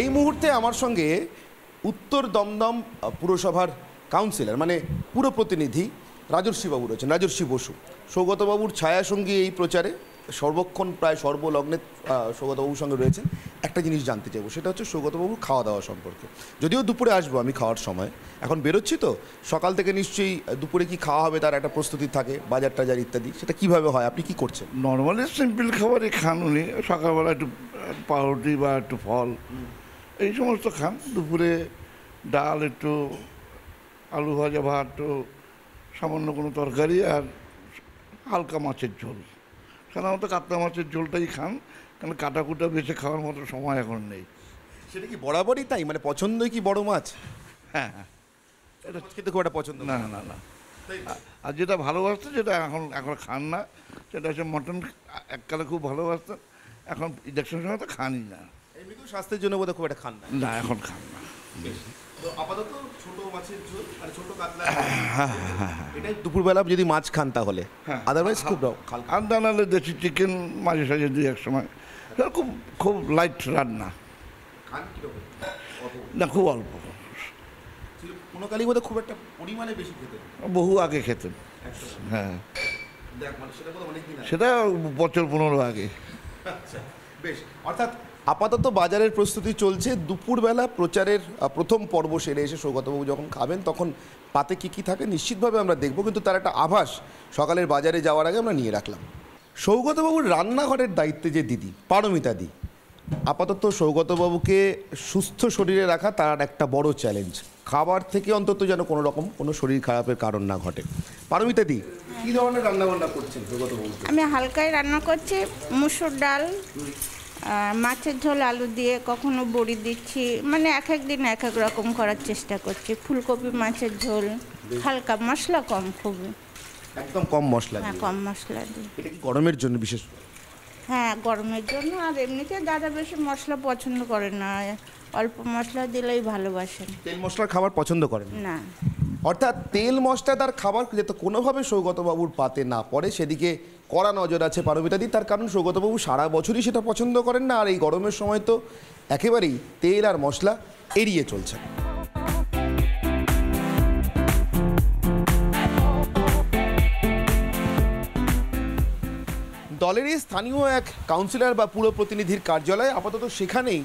এই মুহূর্তে আমার সঙ্গে উত্তর দমদম পুরসভার কাউন্সিলর মানে পুর প্রতিনিধি রাজর্ষিবাবু রয়েছেন, রাজর্ষি বসু। সৌগতবাবুর ছায়াসঙ্গী এই প্রচারে সর্বক্ষণ প্রায় সর্বলগ্নে সৌগতবাবুর সঙ্গে রয়েছেন। একটা জিনিস জানতে চাইবো, সেটা হচ্ছে সৌগতবাবুর খাওয়া দাওয়া সম্পর্কে। যদিও দুপুরে আসবো আমি খাওয়ার সময়, এখন বেরোচ্ছি তো সকাল থেকে নিশ্চয়ই দুপুরে কি খাওয়া হবে তার একটা প্রস্তুতি থাকে, বাজার টাজার ইত্যাদি, সেটা কিভাবে হয়, আপনি কি করছেন? নর্মালি সিম্পল খাবারই খান উনি। সকালবেলা একটু পাউরুটি বা একটু ফল এই সমস্ত খান। দুপুরে ডাল, একটু আলু ভাজা, ভাত, একটু সামান্য কোনো তরকারি আর হালকা মাছের ঝোল। সাধারণত কাতলা মাছের ঝোলটাই খান, কারণ কাটাকুটা বেছে খাওয়ার মতো সময় এখন নেই। সেটা কি বরাবরই তাই, মানে পছন্দই কি বড় মাছ? হ্যাঁ হ্যাঁ, এটা খেতে খুব একটা পছন্দ না না না। আর যেটা ভালোবাসতো, যেটা এখন এখন খান না, সেটা হচ্ছে মটন। এককালে খুব ভালোবাসতেন, এখন ইলেকশন সময় তো খানই না। এমনি তো স্বাস্থ্যের জন্য বোধহয় খুব একটা খান না। না, এখন খান না। তো আপাতত ছোট মাছের ঝোল আর ছোট কাতলা, এটাই দুপুরবেলা যদি মাছ খান তাহলে, আদারওয়াইজ খুব আর নাহলে দেশি চিকেন মাঝে সাঝে দুই এক সময়। খুব খুব লাইট রান্না। না, খুব অল্প। কোনো কালই বোধহয় খুব একটা পরিমাণে বেশি খেতেন, বহু আগে খেতেন। হ্যাঁ, সেটা বছর 15 আগে। বেশ, অর্থাৎ আপাতত বাজারের প্রস্তুতি চলছে। দুপুরবেলা প্রচারের প্রথম পর্ব সেরে এসে সৌগতবাবু যখন খাবেন তখন পাতে কী কী থাকে নিশ্চিতভাবে আমরা দেখব, কিন্তু তার একটা আভাস সকালের বাজারে যাওয়ার আগে আমরা নিয়ে রাখলাম। সৌগতবাবুর রান্নাঘরের দায়িত্বে যে দিদি পারমিতা দি, আপাতত সৌগতবাবুকে সুস্থ শরীরে রাখা তার একটা বড় চ্যালেঞ্জ। খাবার থেকে অন্তত যেন কোনো রকম কোনো শরীর খারাপের কারণ না ঘটে। পারমিতা দি, কী ধরনের রান্নাবান্না করছেন সৌগতবাবু? আমি হালকাই রান্না করছি, মুসুর ডাল, মাছের ঝোল আলু দিয়ে, কখনো বড়ি দিচ্ছি, মানে এক এক দিন এক এক রকম করার চেষ্টা করছি। ফুলকপি মাছের ঝোল হালকা, মশলা কম, খুবই একদম কম মশলা। হ্যাঁ, কম মশলা দিই। এটা কি গরমের জন্য বিশেষ? হ্যাঁ, গরমের জন্য। আর এমনিতে দাদা বেশি মশলা পছন্দ করে না, অল্প মশলা দিলেই ভালোবাসেন। তেল মশলার খাবার পছন্দ করেন না, অর্থাৎ তেল মশলাদার খাবার যাতে কোনোভাবে সৌগতবাবুর পাতে না পড়ে সেদিকে কড়া নজর আছে পারমিতাদি। তার কারণ সৌগতবাবু সারা বছরই সেটা পছন্দ করেন না, আর এই গরমের সময় তো একেবারেই তেল আর মশলা এড়িয়ে চলছে। দলেরই স্থানীয় এক কাউন্সিলর বা পুর প্রতিনিধির কার্যালয়, আপাতত সেখানেই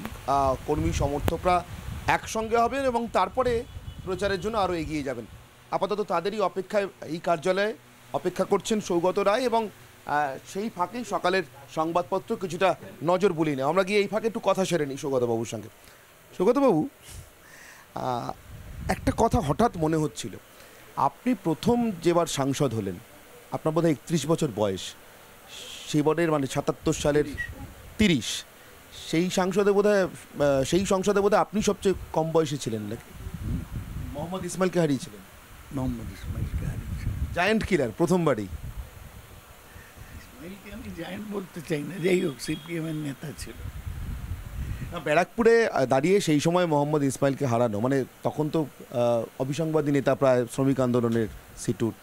কর্মী সমর্থকরা একসঙ্গে হবেন এবং তারপরে প্রচারের জন্য আরও এগিয়ে যাবেন। আপাতত তাদেরই অপেক্ষায় এই কার্যালয়ে অপেক্ষা করছেন সৌগত রায়, এবং সেই ফাঁকেই সকালের সংবাদপত্র কিছুটা নজর বুলিয়ে নেয়। আমরা গিয়ে এই ফাঁকে একটু কথা সেরে নিই সৌগতবাবুর সঙ্গে। সৌগতবাবু, একটা কথা হঠাৎ মনে হচ্ছিল, আপনি প্রথম যেবার সাংসদ হলেন আপনার বোধহয় 31 বছর বয়স, সেবারের মানে 77 সালের 30, সেই সংসদে বোধহয় আপনি সবচেয়ে কম বয়সে ছিলেন নাকি? মোহাম্মদ ইসমাইলকে হারিয়েছিলেন। মোহাম্মদ ইসমাইলকে হারিয়েছিলেন, জায়ান্ট কিলার প্রথমবারই। ইসমাইলকে আমি জায়ান্ট বলতে চাই না, যাই হোক সিপিএমের নেতা ছিল। ব্যারাকপুরে দাঁড়িয়ে সেই সময় মোহাম্মদ ইসমাইলকে হারানো, মানে তখন তো অবিসংবাদী নেতা প্রায় শ্রমিক আন্দোলনের সিটুর।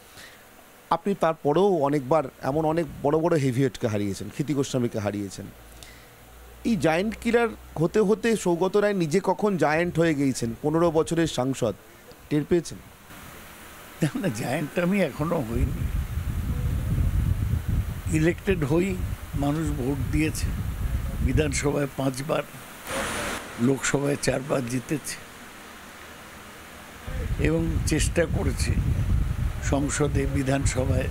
আপনি তারপরেও অনেকবার এমন অনেক বড় বড় হেভিওয়েটকে হারিয়েছেন, ক্ষিতি গোস্বামীকে হারিয়েছেন। এই জায়ান্ট কিলার হতে হতে সৌগত রায় নিজে কখন জায়ান্ট হয়ে গিয়েছেন, 15 বছরের সাংসদ, টের পেয়েছেন? না, জায়ান্ট আমি এখনো হইনি। ইলেক্টেড হই, মানুষ ভোট দিয়েছে, বিধানসভায় 5 বার, লোকসভায় 4 বার জিতেছে, এবং চেষ্টা করেছি সংসদে বিধানসভায়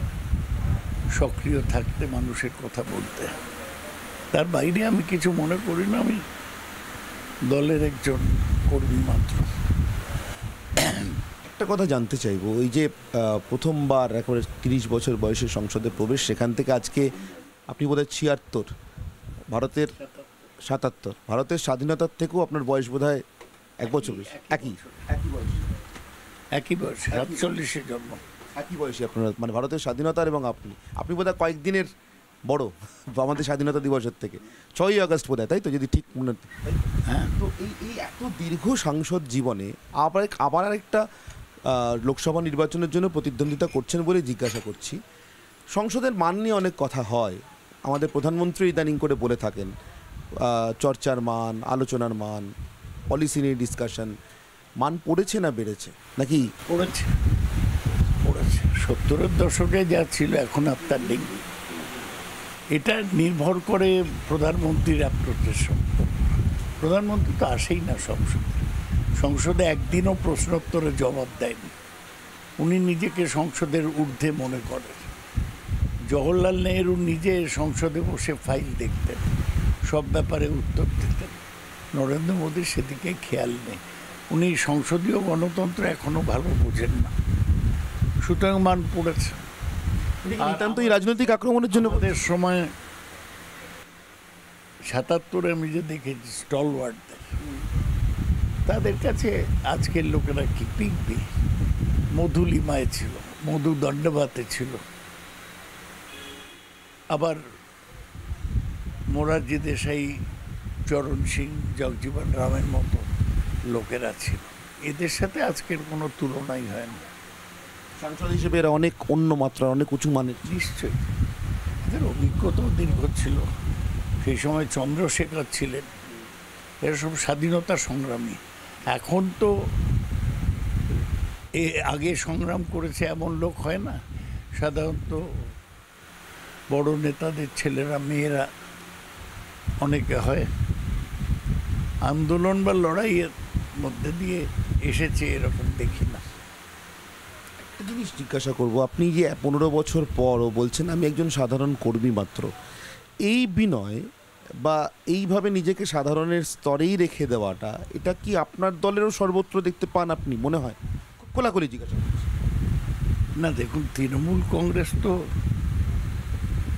সক্রিয় থাকতে, মানুষের কথা বলতে। তার বাইরে আমি কিছু মনে করি না, আমি দলের একজন কর্মী মাত্র। একটা কথা জানতে চাইবো, ওই যে প্রথমবার একবারে 30 বছর বয়সে সংসদে প্রবেশ, সেখান থেকে আজকে আপনি বোধহয় 76, ভারতের 77, ভারতের স্বাধীনতার থেকেও আপনার বয়স বোধহয় 1 বছর বেশি। একই বয়স 47-এ জন্ম, একই বয়সী আপনারা, মানে ভারতের স্বাধীনতার, এবং আপনি বোধহয় কয়েকদিনের বড় আমাদের স্বাধীনতা দিবসের থেকে, 6ই আগস্ট বোধহয়, তাই তো, যদি ঠিক মনে। হ্যাঁ, তো এই এত দীর্ঘ সাংসদ জীবনে আবার আরেকটা লোকসভা নির্বাচনের জন্য প্রতিদ্বন্দ্বিতা করছেন বলে জিজ্ঞাসা করছি। সংসদের মান নিয়ে অনেক কথা হয়, আমাদের প্রধানমন্ত্রী ইদানিং করে বলে থাকেন চর্চার মান, আলোচনার মান, পলিসি নিয়ে ডিসকাশন, মান পড়েছে না বেড়েছে নাকি? পড়েছে পড়েছে 70-এর দশকে যা ছিল এখন আর তা নেই। এটা নির্ভর করে প্রধানমন্ত্রীর অ্যাপ্রোচের সম্পর্ক। প্রধানমন্ত্রী তো আসেই না সংসদে একদিনও প্রশ্নোত্তরে জবাব দেয়নি। উনি নিজেকে সংসদের ঊর্ধ্বে মনে করেন। জওহরলাল নেহরু নিজে সংসদে বসে ফাইল দেখতেন, সব ব্যাপারে উত্তর দিতেন। নরেন্দ্র মোদীর সেদিকে খেয়াল নেই। উনি সংসদীয় গণতন্ত্র এখনো ভালো বোঝেন না, সুতরাং মান পড়েছে। নিতান্তই রাজনৈতিক আক্রমণের জন্য আমাদের সময় 77-এ আমি যে দেখেছি স্টলওয়ার্ডদের, তাদের কাছে আজকের লোকেরা কি পিকবি। মধু লিমায় ছিল, মধু দণ্ডবাতে ছিল, আবার মোরারজি দেশাই, চরণ সিং, জগজীবন রামের মতো লোকেরা ছিল। এদের সাথে আজকের কোনো তুলনাই হয় না। সাংসদ হিসেবে এরা অনেক অন্য মাত্রা, অনেক উঁচু মানের। নিশ্চয়ই এদের অভিজ্ঞতাও দীর্ঘ ছিল। সেই সময় চন্দ্রশেখর ছিলেন, এরা সব স্বাধীনতা সংগ্রামী। এখন তো আগে সংগ্রাম করেছে এমন লোক হয় না। সাধারণত বড় নেতাদের ছেলেরা, মেয়েরা অনেকে হয় আন্দোলন বা লড়াইয়ের মধ্যে দিয়ে এসেছে, এরকম দেখি না। একটা জিনিস জিজ্ঞাসা করব, আপনি যে 15 বছর পরও বলছেন আমি একজন সাধারণ কর্মী মাত্র, এই বিনয় বা এইভাবে নিজেকে সাধারণের স্তরেই রেখে দেওয়াটা, এটা কি আপনার দলেরও সর্বত্র দেখতে পান আপনি, মনে হয়? কোলাকুলি জিজ্ঞাসা করছি। না দেখুন, তৃণমূল কংগ্রেস তো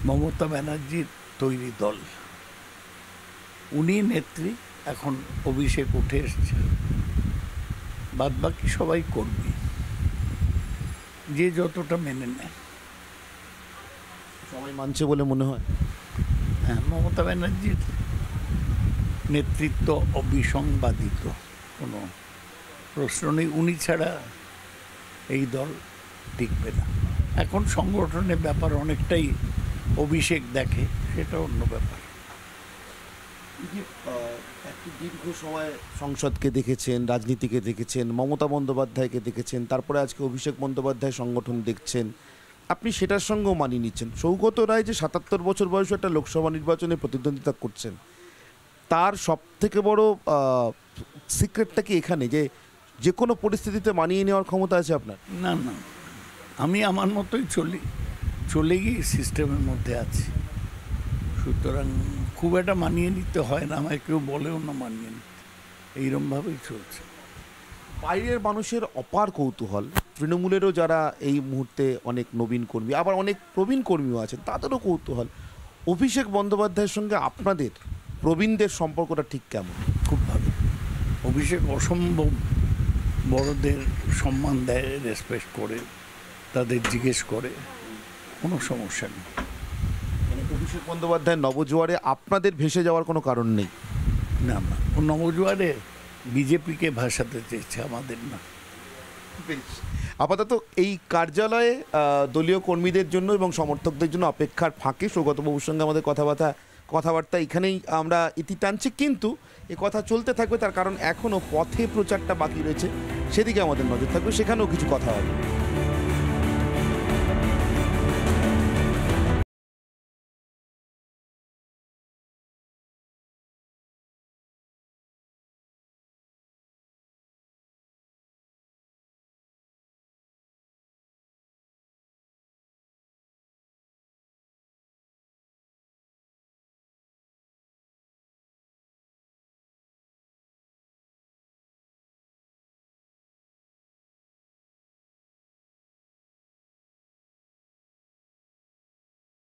মমতা ব্যানার্জির তৈরি দল, উনি নেত্রী। এখন অভিষেক উঠে এসছে, বাদবাকি সবাই কর্মী, যে যতটা মেনে নেয়। সবাই মানছে বলে মনে হয়? হ্যাঁ, মমতা ব্যানার্জির নেতৃত্ব অবিসংবাদিত, কোনো প্রশ্ন নেই। উনি ছাড়া এই দল টিকবে না। এখন সংগঠনের ব্যাপার অনেকটাই অভিষেক দেখে, সেটা অন্য ব্যাপার। একটি দীর্ঘ সময় সংসদকে দেখেছেন, রাজনীতিকে দেখেছেন, মমতা বন্দ্যোপাধ্যায়কে দেখেছেন, তারপরে আজকে অভিষেক বন্দ্যোপাধ্যায় সংগঠন দেখছেন, আপনি সেটার সঙ্গেও মানিয়ে নিচ্ছেন। সৌগত রায় যে 77 বছর বয়সে একটা লোকসভা নির্বাচনে প্রতিদ্বন্দ্বিতা করছেন, তার সব থেকে বড় সিক্রেটটা কি এখানে, যে কোনো পরিস্থিতিতে মানিয়ে নেওয়ার ক্ষমতা আছে আপনার? না না, আমি আমার মতোই চলে গিয়ে সিস্টেমের মধ্যে আছি। সুতরাং খুব একটা মানিয়ে নিতে হয় না, আমায় কেউ বলেও না মানিয়ে নিতে, এইরকমভাবেই চলছে। বাইরের মানুষের অপার কৌতূহল, তৃণমূলেরও যারা এই মুহূর্তে অনেক নবীন কর্মী, আবার অনেক প্রবীণ কর্মীও আছেন, তাদেরও কৌতূহল, অভিষেক বন্দ্যোপাধ্যায়ের সঙ্গে আপনাদের প্রবীণদের সম্পর্কটা ঠিক কেমন? খুব ভালো। অভিষেক অসম্ভব বড়দের সম্মান দেয়, রেসপেক্ট করে, তাদের জিজ্ঞেস করে, কোনো সমস্যা নেই। অভিষেক বন্দ্যোপাধ্যায় নবজোয়ারে আপনাদের ভেসে যাওয়ার কোনো কারণ নেই? না না, ও নবজোয়ারে বিজেপিকে ভাসাতে চেয়েছে, আমাদের না। আপাতত এই কার্যালয়ে দলীয় কর্মীদের জন্য এবং সমর্থকদের জন্য অপেক্ষার ফাঁকে সৌগতবাবুর সঙ্গে আমাদের কথাবার্তা এখানেই আমরা ইতি টানছি, কিন্তু এ কথা চলতে থাকবে, তার কারণ এখনও পথে প্রচারটা বাকি রয়েছে, সেদিকে আমাদের নজর থাকবে, সেখানেও কিছু কথা হবে।